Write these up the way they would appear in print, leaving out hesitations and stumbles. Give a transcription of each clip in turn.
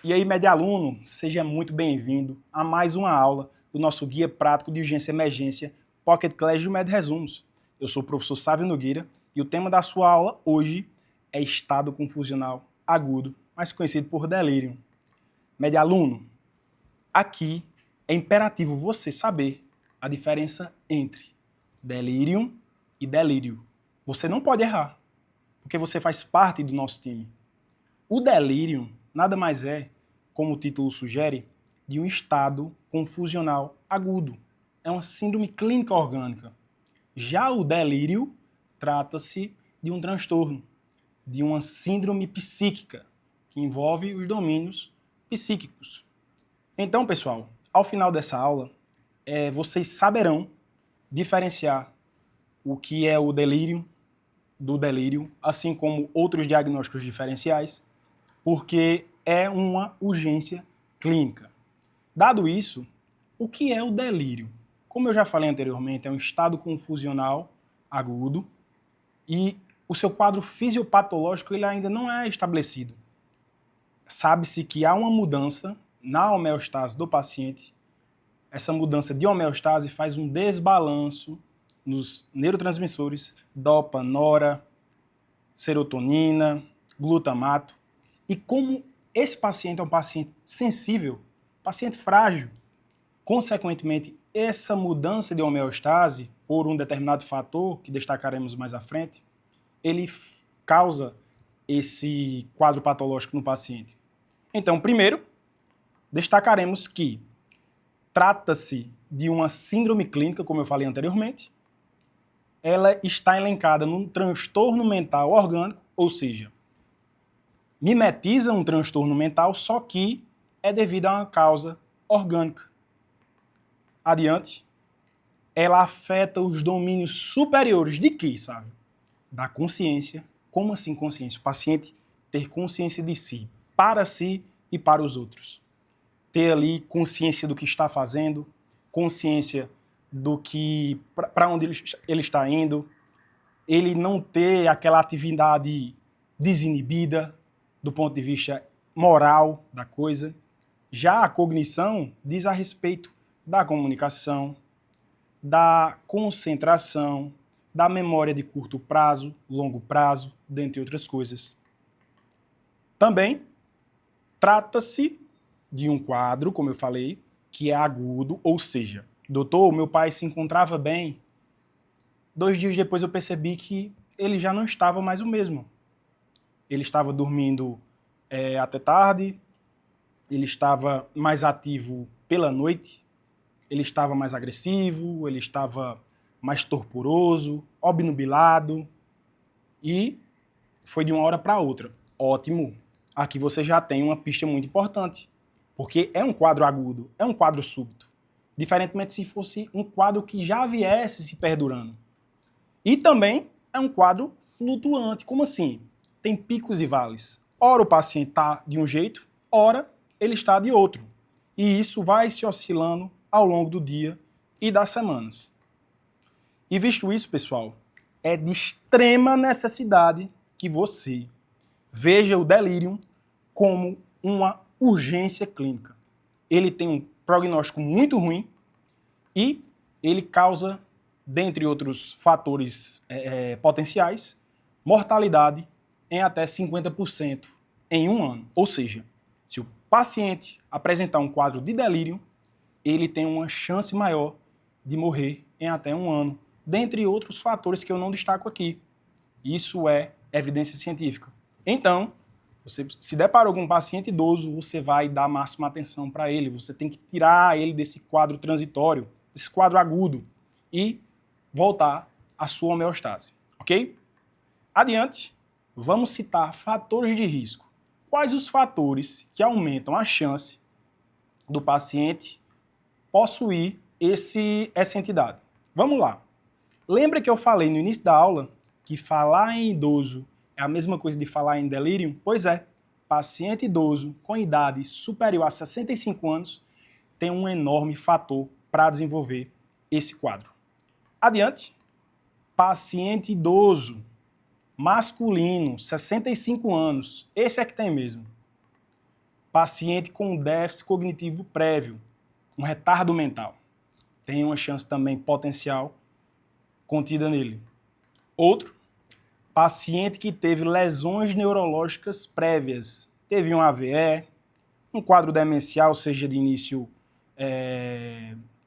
E aí, médio aluno, seja muito bem-vindo a mais uma aula do nosso Guia Prático de Urgência e Emergência Pocket Class do Med Resumos. Eu sou o professor Sávio Nogueira e o tema da sua aula hoje é estado confusional agudo, mais conhecido por delírio. Médio aluno, aqui é imperativo você saber a diferença entre delírio e delírio. Você não pode errar, porque você faz parte do nosso time. O delírio nada mais é, como o título sugere, de um estado confusional agudo. É uma síndrome clínica orgânica. Já o delírio trata-se de um transtorno, de uma síndrome psíquica, que envolve os domínios psíquicos. Então, pessoal, ao final dessa aula, vocês saberão diferenciar o que é o delírio do delírio, assim como outros diagnósticos diferenciais, porque é uma urgência clínica. Dado isso, o que é o delírio? Como eu já falei anteriormente, é um estado confusional agudo e o seu quadro fisiopatológico ele ainda não é estabelecido. Sabe-se que há uma mudança na homeostase do paciente. Essa mudança de homeostase faz um desbalanço nos neurotransmissores dopa, nora, serotonina, glutamato. E como esse paciente é um paciente sensível, paciente frágil, consequentemente, essa mudança de homeostase, por um determinado fator, que destacaremos mais à frente, ele causa esse quadro patológico no paciente. Então, primeiro, destacaremos que trata-se de uma síndrome clínica, como eu falei anteriormente. Ela está elencada num transtorno mental orgânico, ou seja, mimetiza um transtorno mental, só que é devido a uma causa orgânica. Adiante, ela afeta os domínios superiores de quê, sabe? Da consciência. Como assim consciência? O paciente ter consciência de si, para si e para os outros. Ter ali consciência do que está fazendo, consciência do que para onde ele está indo, ele não ter aquela atividade desinibida do ponto de vista moral da coisa. Já a cognição diz a respeito da comunicação, da concentração, da memória de curto prazo, longo prazo, dentre outras coisas. Também trata-se de um quadro, como eu falei, que é agudo, ou seja, doutor, meu pai se encontrava bem. 2 dias depois eu percebi que ele já não estava mais o mesmo. Ele estava dormindo até tarde, ele estava mais ativo pela noite, ele estava mais agressivo, ele estava mais torporoso, obnubilado, e foi de uma hora para outra. Ótimo, aqui você já tem uma pista muito importante, porque é um quadro agudo, é um quadro súbito, diferentemente se fosse um quadro que já viesse se perdurando. E também é um quadro flutuante. Como assim? Tem picos e vales. Ora o paciente está de um jeito, ora ele está de outro. E isso vai se oscilando ao longo do dia e das semanas. E visto isso, pessoal, é de extrema necessidade que você veja o delírio como uma urgência clínica. Ele tem um prognóstico muito ruim e ele causa, dentre outros fatores potenciais, mortalidade em até 50% em um ano. Ou seja, se o paciente apresentar um quadro de delírio, ele tem uma chance maior de morrer em até um ano, dentre outros fatores que eu não destaco aqui. Isso é evidência científica. Então, você se deparou com um paciente idoso, você vai dar máxima atenção para ele, você tem que tirar ele desse quadro transitório, desse quadro agudo, e voltar à sua homeostase, ok? Adiante, vamos citar fatores de risco. Quais os fatores que aumentam a chance do paciente possuir essa entidade? Vamos lá. Lembra que eu falei no início da aula que falar em idoso é a mesma coisa de falar em delírio? Pois é, paciente idoso com idade superior a 65 anos tem um enorme fator para desenvolver esse quadro. Adiante, paciente idoso, masculino, 65 anos, esse é que tem mesmo. paciente com déficit cognitivo prévio, um retardo mental. Tem uma chance também potencial contida nele. Outro, paciente que teve lesões neurológicas prévias, teve um AVE, um quadro demencial, seja de início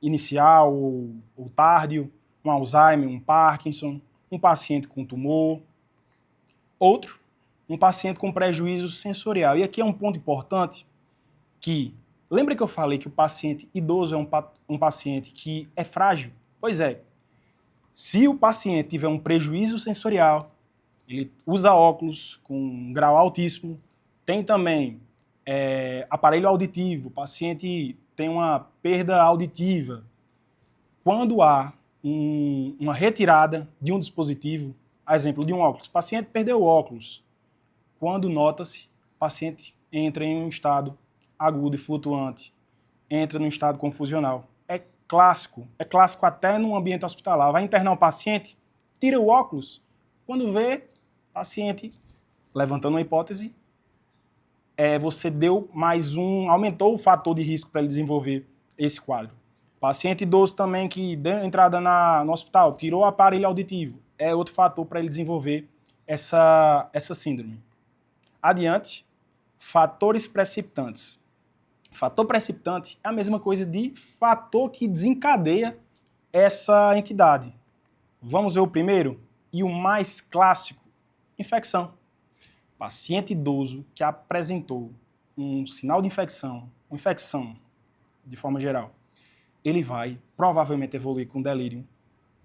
inicial ou tárdio, um Alzheimer, um Parkinson, um paciente com tumor. Outro, um paciente com prejuízo sensorial. E aqui é um ponto importante que, lembra que eu falei que o paciente idoso é um paciente que é frágil? Pois é, se o paciente tiver um prejuízo sensorial, ele usa óculos com um grau altíssimo, tem também aparelho auditivo, o paciente tem uma perda auditiva. Quando há uma retirada de um dispositivo, a exemplo de um óculos, o paciente perdeu o óculos. Quando nota-se, o paciente entra em um estado agudo e flutuante, entra num estado confusional. É clássico até no ambiente hospitalar. Vai internar um paciente, tira o óculos, quando vê, paciente, levantando uma hipótese, você deu aumentou o fator de risco para ele desenvolver esse quadro. Paciente idoso também que deu entrada no hospital, tirou o aparelho auditivo, é outro fator para ele desenvolver essa síndrome. Adiante, fatores precipitantes. Fator precipitante é a mesma coisa de fator que desencadeia essa entidade. Vamos ver o primeiro e o mais clássico, infecção. Paciente idoso que apresentou um sinal de infecção de forma geral, ele vai provavelmente evoluir com delírio,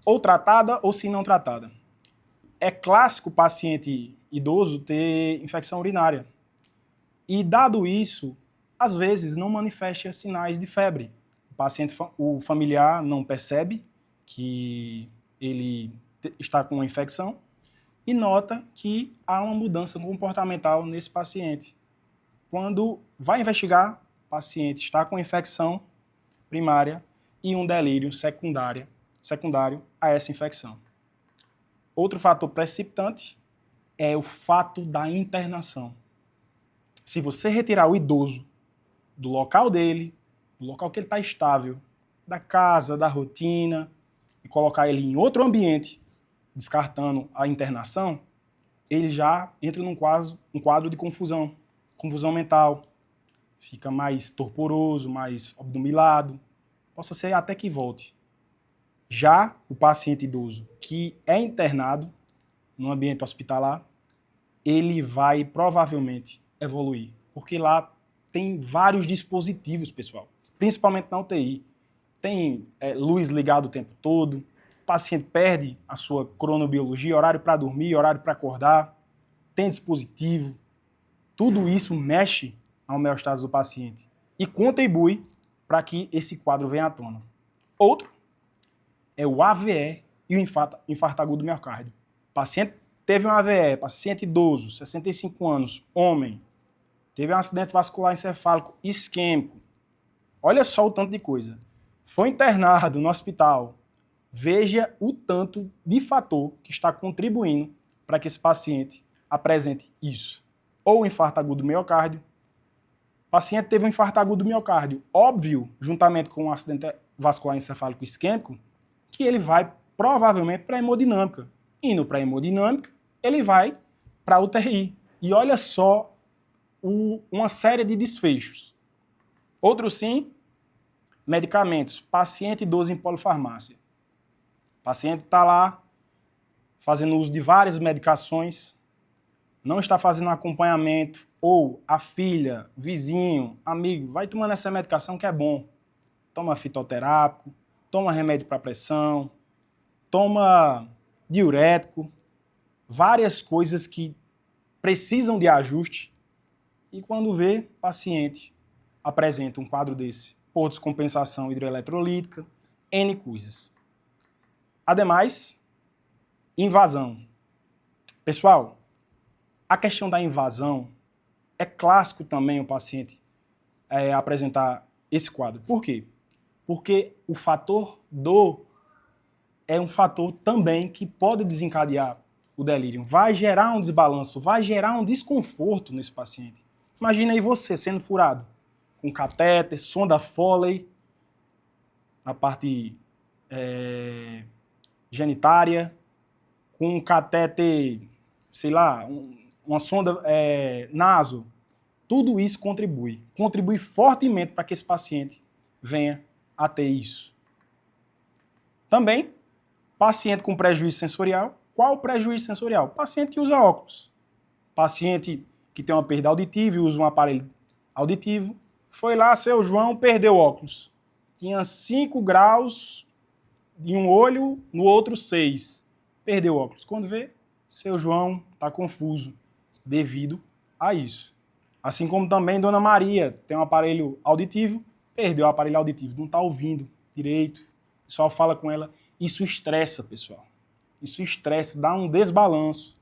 ou tratada ou se não tratada. É clássico o paciente idoso ter infecção urinária. E dado isso, às vezes não manifesta sinais de febre. O familiar não percebe que ele está com uma infecção e nota que há uma mudança comportamental nesse paciente. Quando vai investigar, o paciente está com infecção primária e um delírio secundário a essa infecção. Outro fator precipitante é o fato da internação. Se você retirar o idoso do local dele, do local que ele está estável, da casa, da rotina, e colocar ele em outro ambiente, descartando a internação, ele já entra num quadro de confusão mental, fica mais torporoso, mais obnubilado, possa ser até que volte. Já o paciente idoso que é internado no ambiente hospitalar, ele vai provavelmente evoluir, porque lá tem vários dispositivos, pessoal, principalmente na UTI. Tem luz ligada o tempo todo, o paciente perde a sua cronobiologia, horário para dormir, horário para acordar, tem dispositivo. Tudo isso mexe na homeostase do paciente e contribui para que esse quadro venha à tona. Outro é o AVE e o infarto agudo do miocárdio. O paciente teve um AVE, paciente idoso, 65 anos, homem, teve um acidente vascular encefálico isquêmico. Olha só o tanto de coisa. Foi internado no hospital. Veja o tanto de fator que está contribuindo para que esse paciente apresente isso. Ou infarto agudo do miocárdio. O paciente teve um infarto agudo do miocárdio. Óbvio, juntamente com um acidente vascular encefálico isquêmico, que ele vai provavelmente para a hemodinâmica. Indo para a hemodinâmica, ele vai para a UTI. E olha só uma série de desfechos. Outro sim, medicamentos. Paciente idoso em polifarmácia. O paciente está lá fazendo uso de várias medicações, não está fazendo acompanhamento, ou a filha, vizinho, amigo, vai tomando essa medicação que é bom. Toma fitoterápico, toma remédio para pressão, toma diurético, várias coisas que precisam de ajuste. E quando vê, o paciente apresenta um quadro desse, por descompensação hidroeletrolítica, N coisas. Ademais, invasão. Pessoal, a questão da invasão é clássico também o paciente apresentar esse quadro. Por quê? Porque o fator dor é um fator também que pode desencadear o delírio. Vai gerar um desbalanço, vai gerar um desconforto nesse paciente. Imagina aí você sendo furado, com catéter, sonda Foley, na parte genitária, com um catéter, sei lá, uma sonda naso. Tudo isso contribui fortemente para que esse paciente venha a ter isso. Também, paciente com prejuízo sensorial. Qual o prejuízo sensorial? Paciente que usa óculos. Paciente que tem uma perda auditiva e usa um aparelho auditivo. Foi lá, seu João perdeu óculos. Tinha 5 graus em um olho, no outro 6. Perdeu óculos. Quando vê, seu João está confuso devido a isso. Assim como também Dona Maria tem um aparelho auditivo, perdeu o aparelho auditivo, não está ouvindo direito, o pessoal fala com ela. Isso estressa, pessoal. Isso estressa, dá um desbalanço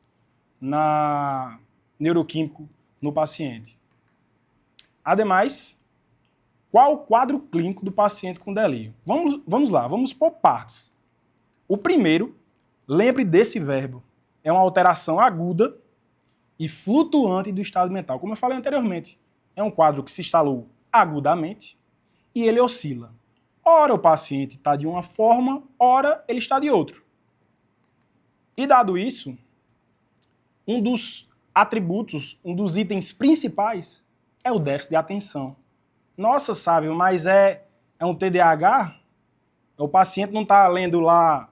na neuroquímico no paciente. Ademais, qual o quadro clínico do paciente com delírio? Vamos lá, vamos por partes. O primeiro, lembre desse verbo, é uma alteração aguda e flutuante do estado mental. Como eu falei anteriormente, é um quadro que se instalou agudamente e ele oscila. Ora o paciente está de uma forma, ora ele está de outra. E dado isso, um dos atributos, um dos itens principais é o déficit de atenção. Nossa, Sávio, mas é um TDAH? O paciente não está lendo lá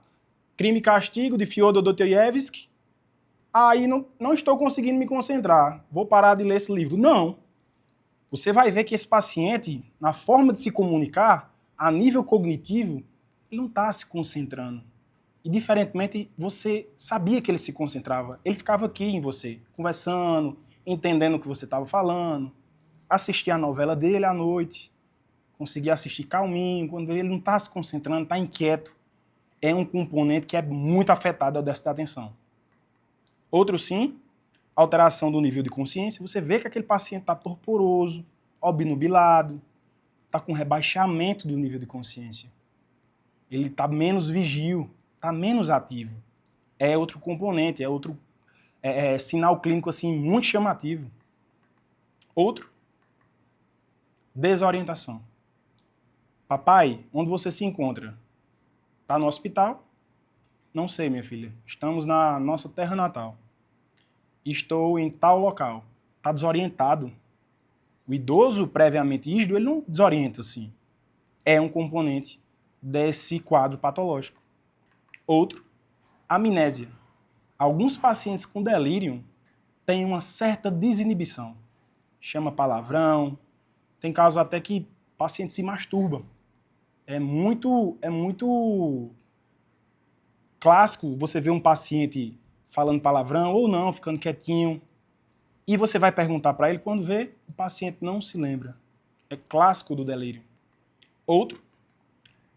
Crime e Castigo, de Fyodor Dostoiévski? Aí não estou conseguindo me concentrar, vou parar de ler esse livro. Não. Você vai ver que esse paciente, na forma de se comunicar, a nível cognitivo, ele não está se concentrando. E, diferentemente, você sabia que ele se concentrava. Ele ficava aqui em você, conversando, entendendo o que você estava falando, assistia a novela dele à noite, conseguia assistir calminho, quando ele não está se concentrando, está inquieto. É um componente que é muito afetado ao déficit de atenção. Outro sim, alteração do nível de consciência. Você vê que aquele paciente está torporoso, obnubilado, está com rebaixamento do nível de consciência. Ele está menos vigil, está menos ativo. É outro componente, é outro sinal clínico assim, muito chamativo. Outro, desorientação. Papai, onde você se encontra? Está no hospital? Não sei, minha filha. Estamos na nossa terra natal. Estou em tal local. Está desorientado. O idoso previamente ígido, ele não desorienta assim. É um componente desse quadro patológico. Outro, amnésia. Alguns pacientes com delírio têm uma certa desinibição. Chama palavrão. Tem casos até que o paciente se masturba. É muito clássico você ver um paciente falando palavrão ou não, ficando quietinho. E você vai perguntar para ele, quando vê, o paciente não se lembra. É clássico do delírio. Outro,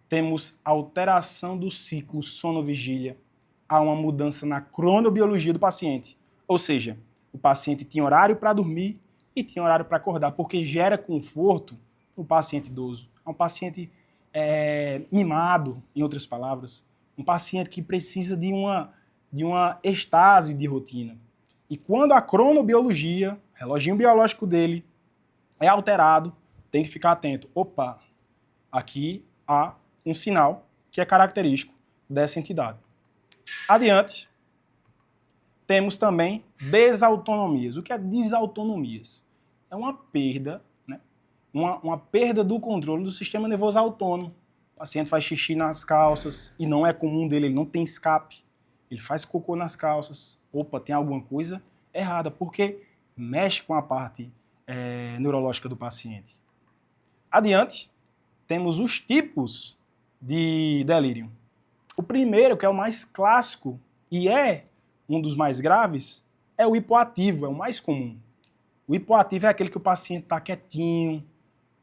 temos alteração do ciclo sono-vigília. Há uma mudança na cronobiologia do paciente. Ou seja, o paciente tinha horário para dormir e tinha horário para acordar, porque gera conforto no paciente idoso. É um paciente mimado, em outras palavras. Um paciente que precisa de uma estase de rotina. E quando a cronobiologia, o reloginho biológico dele, é alterado, tem que ficar atento. Opa, aqui há um sinal que é característico dessa entidade. Adiante, temos também desautonomias. O que é desautonomias? É uma perda, né? Uma perda do controle do sistema nervoso autônomo. O paciente faz xixi nas calças e não é comum dele, ele não tem escape. Ele faz cocô nas calças. Opa, tem alguma coisa errada, porque mexe com a parte neurológica do paciente. Adiante, temos os tipos de delírio. O primeiro, que é o mais clássico e é um dos mais graves, é o hipoativo, é o mais comum. O hipoativo é aquele que o paciente está quietinho,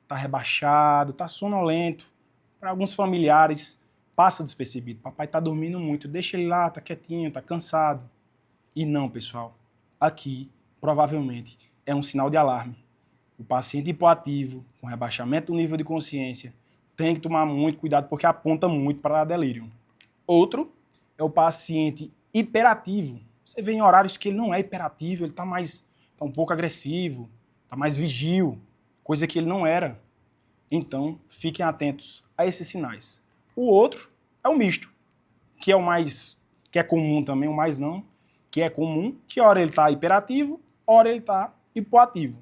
está rebaixado, está sonolento. Para alguns familiares, passa despercebido. Papai está dormindo muito, deixa ele lá, está quietinho, está cansado. E não, pessoal. Aqui, provavelmente, é um sinal de alarme. O paciente hipoativo, com rebaixamento do nível de consciência, tem que tomar muito cuidado porque aponta muito para delírio. Outro é o paciente hiperativo. Você vê em horários que ele não é hiperativo, ele está um pouco agressivo, está mais vigio, coisa que ele não era. Então, fiquem atentos a esses sinais. O outro é o misto, que é o mais, que é comum também, o mais não, que é comum, que hora ele está hiperativo, hora ele está hipoativo.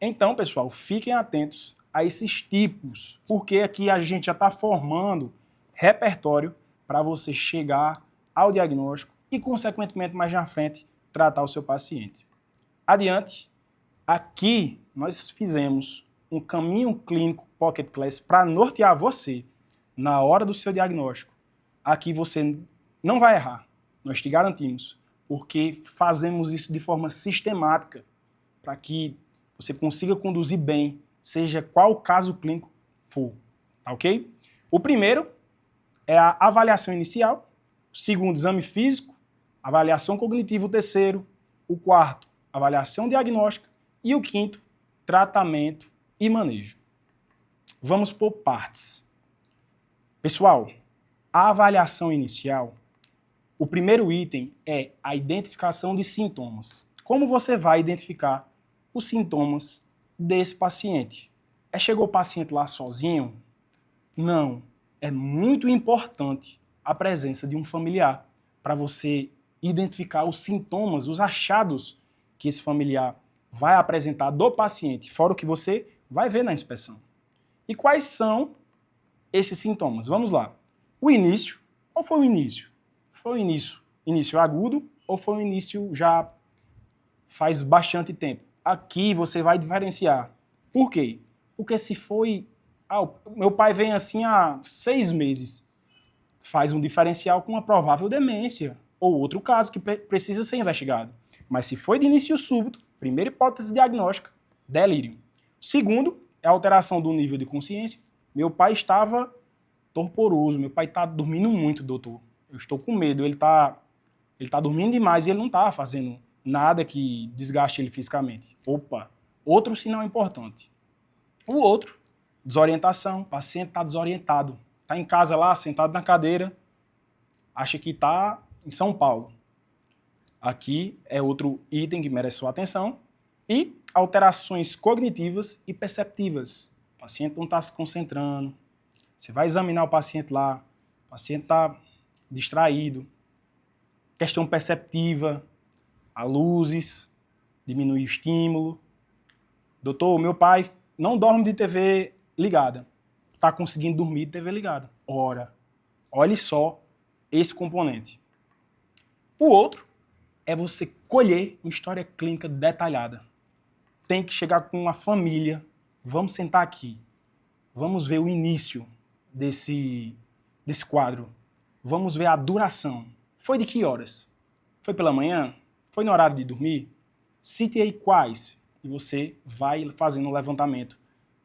Então, pessoal, fiquem atentos a esses tipos, porque aqui a gente já está formando repertório para você chegar ao diagnóstico e, consequentemente, mais na frente, tratar o seu paciente. Adiante, aqui nós fizemos um caminho clínico Pocket Class para nortear você na hora do seu diagnóstico. Aqui você não vai errar, nós te garantimos, porque fazemos isso de forma sistemática para que você consiga conduzir bem, seja qual o caso clínico for, tá ok? O primeiro é a avaliação inicial, o segundo, exame físico, avaliação cognitiva, o terceiro, o quarto, avaliação diagnóstica e o quinto, tratamento e manejo. Vamos por partes. Pessoal, a avaliação inicial, o primeiro item é a identificação de sintomas. Como você vai identificar os sintomas desse paciente? Chegou o paciente lá sozinho? Não. É muito importante a presença de um familiar para você identificar os sintomas, os achados que esse familiar vai apresentar do paciente, fora o que você vai ver na inspeção. E quais são esses sintomas? Vamos lá. O início, qual foi o início? Foi o início agudo ou foi o início já faz bastante tempo? Aqui você vai diferenciar. Por quê? Porque se foi... meu pai vem assim há 6 meses, faz um diferencial com uma provável demência ou outro caso que precisa ser investigado. Mas se foi de início súbito, primeira hipótese diagnóstica, delírio. Segundo, é a alteração do nível de consciência. Meu pai estava torporoso, meu pai está dormindo muito, doutor. Eu estou com medo, ele tá dormindo demais e ele não está fazendo nada que desgaste ele fisicamente. Opa, outro sinal importante. O outro, desorientação, o paciente está desorientado. Está em casa lá, sentado na cadeira, acha que está em São Paulo. Aqui é outro item que merece sua atenção. E alterações cognitivas e perceptivas. O paciente não está se concentrando. Você vai examinar o paciente lá, o paciente está distraído. Questão perceptiva, a luzes, diminuir o estímulo. Doutor, meu pai não dorme de TV ligada. Está conseguindo dormir de TV ligada. Ora, olhe só esse componente. O outro é você colher uma história clínica detalhada. Tem que chegar com uma família. Vamos sentar aqui. Vamos ver o início desse quadro. Vamos ver a duração. Foi de que horas? Foi pela manhã? Foi no horário de dormir? Cite aí quais. E você vai fazendo um levantamento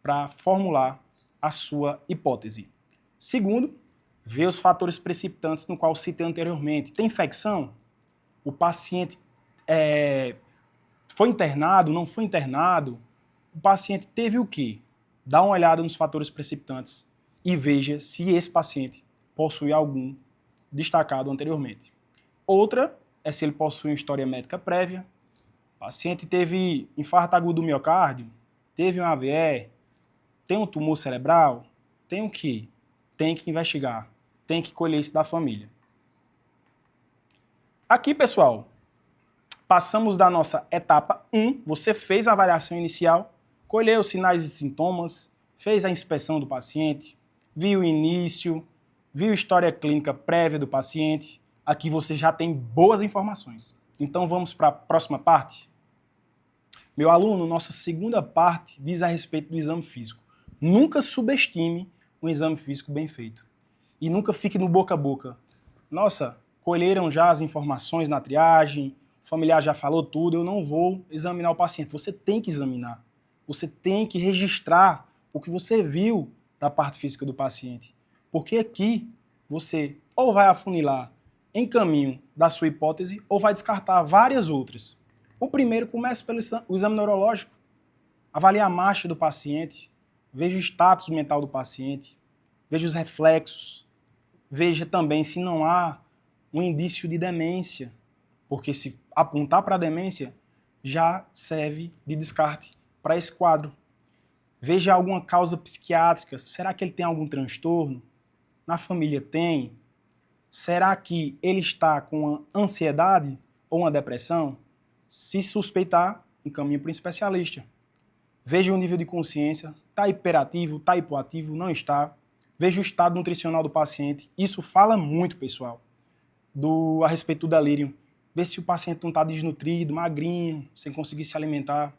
para formular a sua hipótese. Segundo, ver os fatores precipitantes no qual citei anteriormente. Tem infecção? O paciente foi internado? Não foi internado? O paciente teve o quê? Dá uma olhada nos fatores precipitantes e veja se esse paciente possui algum destacado anteriormente. Outra é se ele possui uma história médica prévia. O paciente teve infarto agudo do miocárdio, teve um AVE, tem um tumor cerebral, tem o quê? Tem que investigar, tem que colher isso da família. Aqui, pessoal, passamos da nossa etapa 1, você fez a avaliação inicial, colheu os sinais e sintomas, fez a inspeção do paciente, viu o início, viu a história clínica prévia do paciente. Aqui você já tem boas informações. Então vamos para a próxima parte? Meu aluno, nossa segunda parte diz a respeito do exame físico. Nunca subestime um exame físico bem feito. E nunca fique no boca a boca. Nossa, colheram já as informações na triagem, o familiar já falou tudo, eu não vou examinar o paciente. Você tem que examinar. Você tem que registrar o que você viu da parte física do paciente. Porque aqui você ou vai afunilar em caminho da sua hipótese ou vai descartar várias outras. O primeiro começa pelo exame neurológico. Avalie a marcha do paciente, veja o status mental do paciente, veja os reflexos, veja também se não há um indício de demência, porque se apontar para a demência, já serve de descarte para esse quadro. Veja alguma causa psiquiátrica. Será que ele tem algum transtorno? Na família tem? Será que ele está com uma ansiedade ou uma depressão? Se suspeitar, encaminhe para um especialista. Veja o nível de consciência. Está hiperativo? Está hipoativo? Não está? Veja o estado nutricional do paciente. Isso fala muito, pessoal, a respeito do delírio. Vê se o paciente não está desnutrido, magrinho, sem conseguir se alimentar.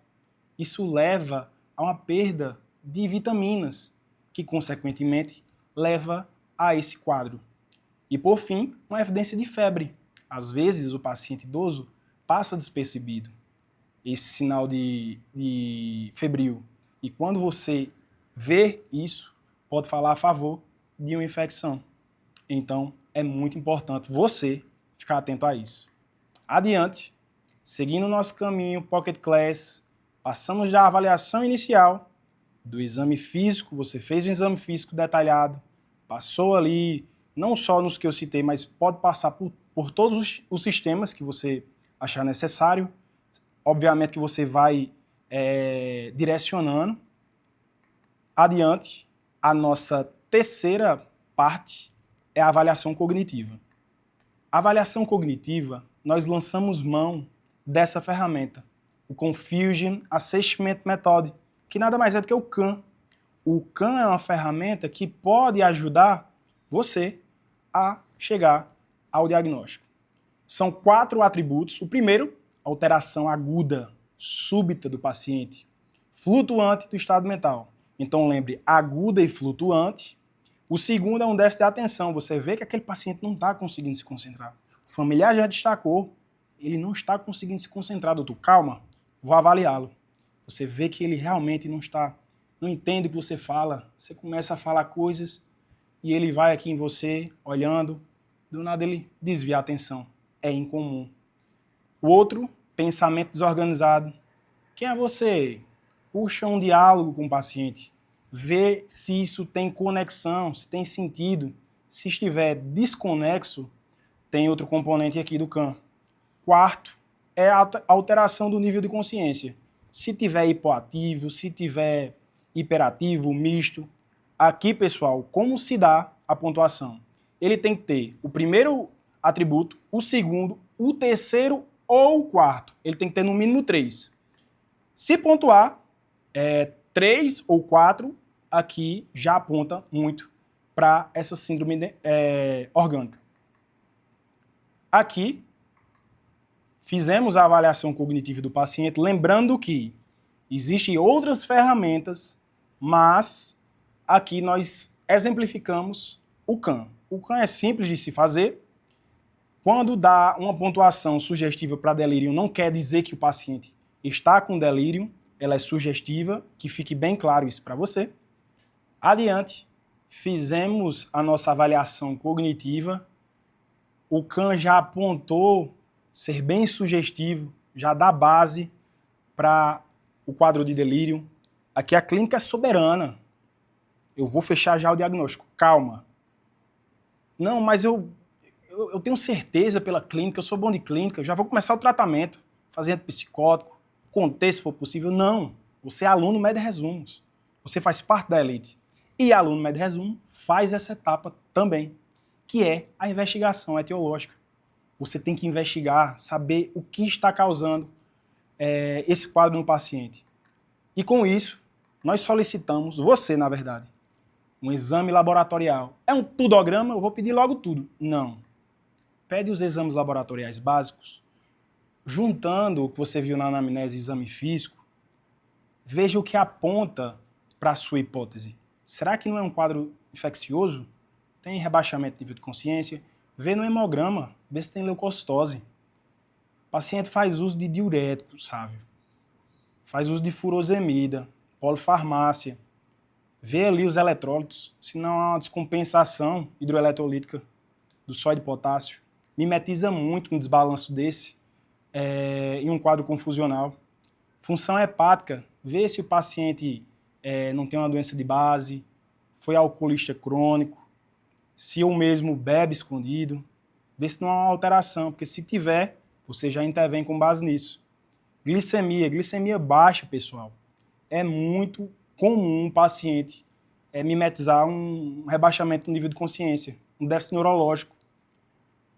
Isso leva a uma perda de vitaminas, que, consequentemente, leva a esse quadro. E, por fim, uma evidência de febre. Às vezes, o paciente idoso passa despercebido esse sinal de febril. E quando você vê isso, pode falar a favor de uma infecção. Então, é muito importante você ficar atento a isso. Adiante, seguindo o nosso caminho Pocket Class, passamos da avaliação inicial, do exame físico, você fez um exame físico detalhado, passou ali, não só nos que eu citei, mas pode passar por todos os sistemas que você achar necessário. Obviamente que você vai direcionando. Adiante, a nossa terceira parte é a avaliação cognitiva. A avaliação cognitiva, nós lançamos mão dessa ferramenta, o Confusion Assessment Method, que nada mais é do que o CAM. O CAM é uma ferramenta que pode ajudar você a chegar ao diagnóstico. São 4 atributos. O primeiro, alteração aguda, súbita do paciente, flutuante do estado mental. Então lembre, aguda e flutuante. O segundo é um déficit de atenção. Você vê que aquele paciente não está conseguindo se concentrar. O familiar já destacou, ele não está conseguindo se concentrar, doutor. Calma, vou avaliá-lo. Você vê que ele realmente não entende o que você fala. Você começa a falar coisas e ele vai aqui em você, olhando, do nada ele desvia a atenção. É incomum. O outro, pensamento desorganizado. Quem é você? Puxa um diálogo com o paciente. Vê se isso tem conexão, se tem sentido. Se estiver desconexo, tem outro componente aqui do CAM. Quarto, é a alteração do nível de consciência. Se tiver hipoativo, se tiver hiperativo, misto. Aqui, pessoal, como se dá a pontuação? Ele tem que ter o primeiro atributo, o segundo, o terceiro ou o quarto. Ele tem que ter no mínimo 3. Se pontuar 3 ou 4, aqui já aponta muito para essa síndrome orgânica. Aqui, fizemos a avaliação cognitiva do paciente, lembrando que existem outras ferramentas, mas aqui nós exemplificamos o CAM. O CAM é simples de se fazer. Quando dá uma pontuação sugestiva para delírio, não quer dizer que o paciente está com delírio, ela é sugestiva, que fique bem claro isso para você. Adiante, fizemos a nossa avaliação cognitiva. O CAM já apontou ser bem sugestivo, já dá base para o quadro de delírio. Aqui a clínica é soberana. Eu vou fechar já o diagnóstico. Calma. Não, mas eu tenho certeza pela clínica, eu sou bom de clínica, eu já vou começar o tratamento, fazer antipsicótico, conter se for possível. Não. Você é aluno médio resumos. Você faz parte da elite. E aluno médio resumo faz essa etapa também, que é a investigação etiológica. Você tem que investigar, saber o que está causando esse quadro no paciente. E com isso, nós solicitamos, você na verdade, um exame laboratorial. É um tudograma? Eu vou pedir logo tudo. Não. Pede os exames laboratoriais básicos, juntando o que você viu na anamnese e exame físico, veja o que aponta para a sua hipótese. Será que não é um quadro infeccioso? Tem rebaixamento de nível de consciência? Vê no hemograma, vê se tem leucocitose. O paciente faz uso de diurético, sabe? Faz uso de furosemida, polifarmácia. Vê ali os eletrólitos, se não há uma descompensação hidroeletrolítica do sódio e potássio. Mimetiza muito um desbalanço desse em um quadro confusional. Função hepática, vê se o paciente não tem uma doença de base, foi alcoolista crônico, se o mesmo bebe escondido, vê se não há uma alteração, porque se tiver, você já intervém com base nisso. Glicemia baixa, pessoal. é muito comum um paciente mimetizar um rebaixamento do nível de consciência, um déficit neurológico.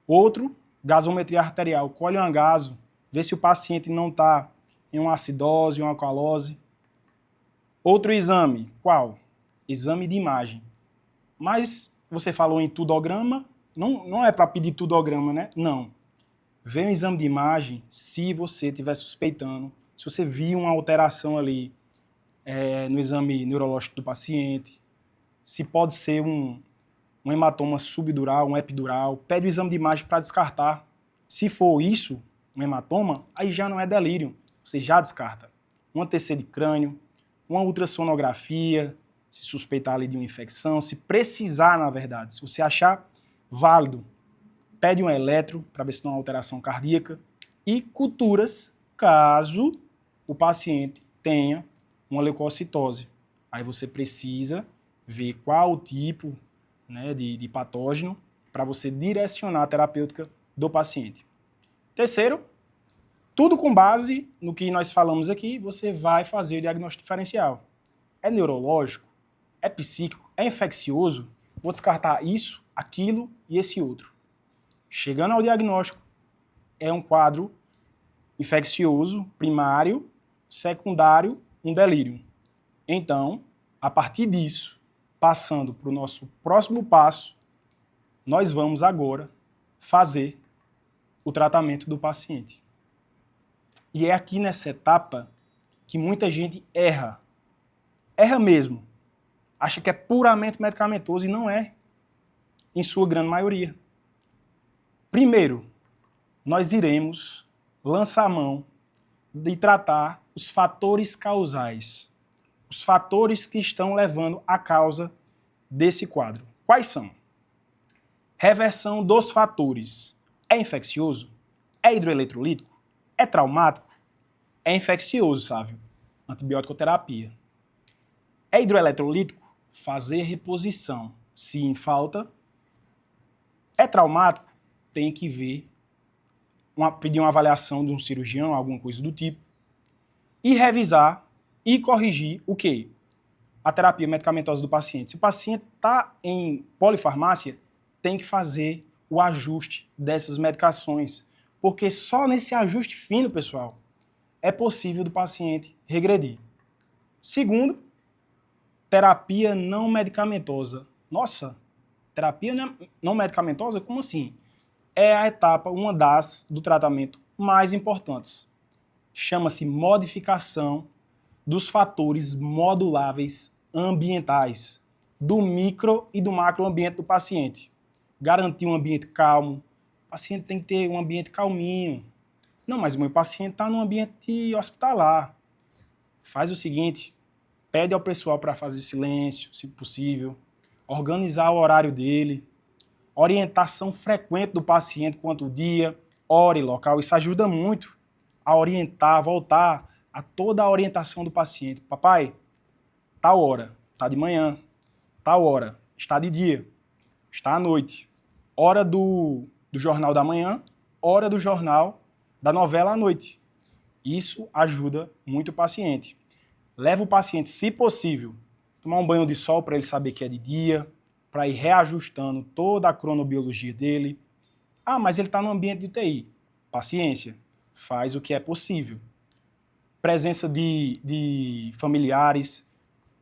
Outro, gasometria arterial. Colhe um angaso, vê se o paciente não está em uma acidose, uma alcalose. Outro exame, qual? Exame de imagem. Mas você falou em tudograma, não é para pedir tudograma, né? Não. Vê um exame de imagem se você estiver suspeitando, se você viu uma alteração ali no exame neurológico do paciente, se pode ser um hematoma subdural, um epidural, pede o exame de imagem para descartar. Se for isso, um hematoma, aí já não é delírio, você já descarta. Um TC de crânio, uma ultrassonografia, se suspeitar ali de uma infecção, se precisar, na verdade, se você achar válido, pede um eletro para ver se não há alteração cardíaca e culturas, caso o paciente tenha uma leucocitose. Aí você precisa ver qual o tipo, né, de patógeno para você direcionar a terapêutica do paciente. Terceiro, tudo com base no que nós falamos aqui, você vai fazer o diagnóstico diferencial. É neurológico? É psíquico? É infeccioso? Vou descartar isso, aquilo e esse outro. Chegando ao diagnóstico, é um quadro infeccioso, primário, secundário, um delírio. Então, a partir disso, passando para o nosso próximo passo, nós vamos agora fazer o tratamento do paciente. E é aqui nessa etapa que muita gente erra. Erra mesmo. Acha que é puramente medicamentoso e não é, em sua grande maioria. Primeiro, nós iremos lançar a mão de tratar os fatores causais, os fatores que estão levando à causa desse quadro. Quais são? Reversão dos fatores. É infeccioso? É hidroeletrolítico? É traumático? É infeccioso, sabe? Antibiótico-terapia. É hidroeletrolítico? Fazer reposição. Se em falta. É traumático? Tem que ver, pedir uma avaliação de um cirurgião, alguma coisa do tipo, e revisar e corrigir o quê? A terapia medicamentosa do paciente. Se o paciente está em polifarmácia, tem que fazer o ajuste dessas medicações, porque só nesse ajuste fino, pessoal, é possível do paciente regredir. Segundo, terapia não medicamentosa. Nossa, terapia não medicamentosa? Como assim? É a etapa, uma das, do tratamento mais importantes. Chama-se modificação dos fatores moduláveis ambientais, do micro e do macroambiente do paciente. Garantir um ambiente calmo. O paciente tem que ter um ambiente calminho. Não, mas o meu paciente está num ambiente hospitalar. Faz o seguinte, pede ao pessoal para fazer silêncio, se possível, organizar o horário dele, orientação frequente do paciente quanto ao dia, hora e local. Isso ajuda muito a orientar, a voltar a toda a orientação do paciente. Papai, tal hora, está de manhã, tal hora, está de dia, está à noite. Hora do jornal da manhã, hora do jornal da novela à noite. Isso ajuda muito o paciente. Leva o paciente, se possível, tomar um banho de sol para ele saber que é de dia, para ir reajustando toda a cronobiologia dele. Ah, mas ele está no ambiente de UTI. Paciência, faz o que é possível. Presença de familiares,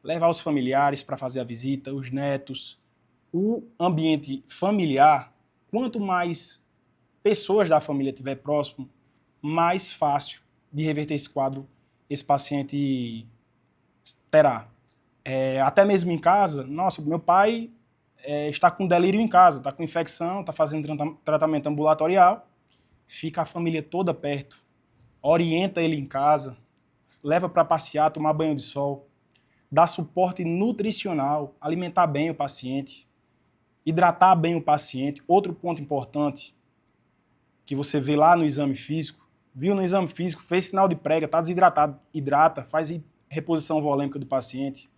levar os familiares para fazer a visita, os netos. O ambiente familiar, quanto mais pessoas da família tiver próximo, mais fácil de reverter esse quadro esse paciente terá. Até mesmo em casa, nossa, meu pai está com delírio em casa, está com infecção, está fazendo tratamento ambulatorial, fica a família toda perto, orienta ele em casa, leva para passear, tomar banho de sol, dá suporte nutricional, alimentar bem o paciente, hidratar bem o paciente. Outro ponto importante que você vê lá no exame físico, viu no exame físico, fez sinal de prega, está desidratado, hidrata, faz reposição volêmica do paciente.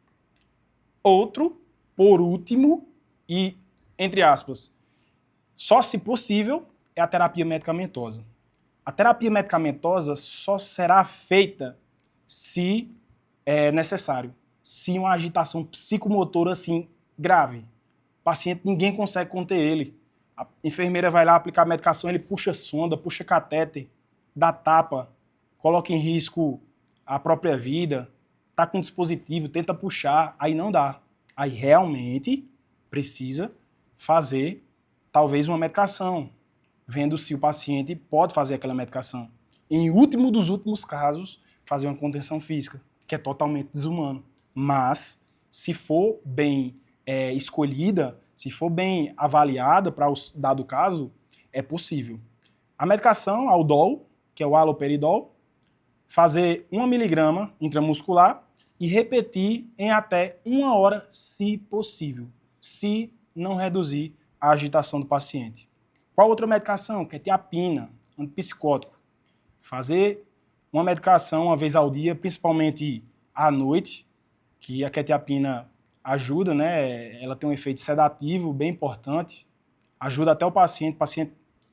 Outro, por último, e, entre aspas, só se possível, é a terapia medicamentosa. A terapia medicamentosa só será feita se é necessário. Se uma agitação psicomotora assim grave, o paciente ninguém consegue conter ele. A enfermeira vai lá aplicar a medicação, ele puxa sonda, puxa catéter, dá tapa, coloca em risco a própria vida, tá com dispositivo, tenta puxar, aí não dá. Aí realmente precisa fazer talvez uma medicação, vendo se o paciente pode fazer aquela medicação. Em último dos últimos casos, fazer uma contenção física, que é totalmente desumano. Mas, se for bem escolhida, se for bem avaliada para o dado caso, é possível. A medicação, Aldol, que é o haloperidol, fazer 1 miligrama intramuscular e repetir em até 1 hora, se possível, se não reduzir a agitação do paciente. Qual outra medicação? Quetiapina, antipsicótico. Fazer uma medicação uma vez ao dia, principalmente à noite, que a quetiapina ajuda, né? Ela tem um efeito sedativo bem importante, ajuda até o paciente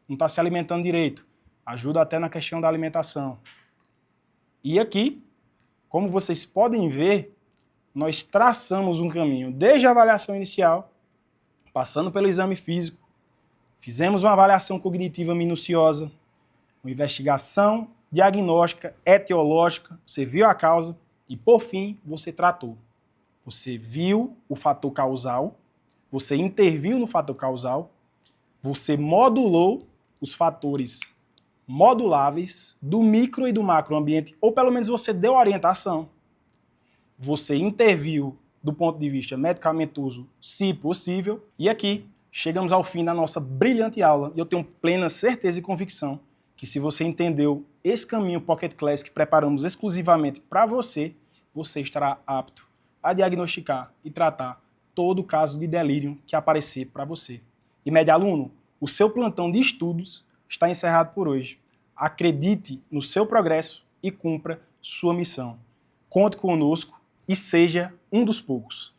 não está se alimentando direito, ajuda até na questão da alimentação. E aqui, como vocês podem ver, nós traçamos um caminho desde a avaliação inicial, passando pelo exame físico, fizemos uma avaliação cognitiva minuciosa, uma investigação diagnóstica, etiológica, você viu a causa e, por fim, você tratou. Você viu o fator causal, você interviu no fator causal, você modulou os fatores moduláveis do micro e do macroambiente, ou pelo menos você deu orientação. Você interviu do ponto de vista medicamentoso, se possível, e aqui chegamos ao fim da nossa brilhante aula, e eu tenho plena certeza e convicção que se você entendeu esse caminho Pocket Class que preparamos exclusivamente para você, você estará apto a diagnosticar e tratar todo caso de delírio que aparecer para você. E, médio aluno, o seu plantão de estudos está encerrado por hoje. Acredite no seu progresso e cumpra sua missão. Conte conosco e seja um dos poucos.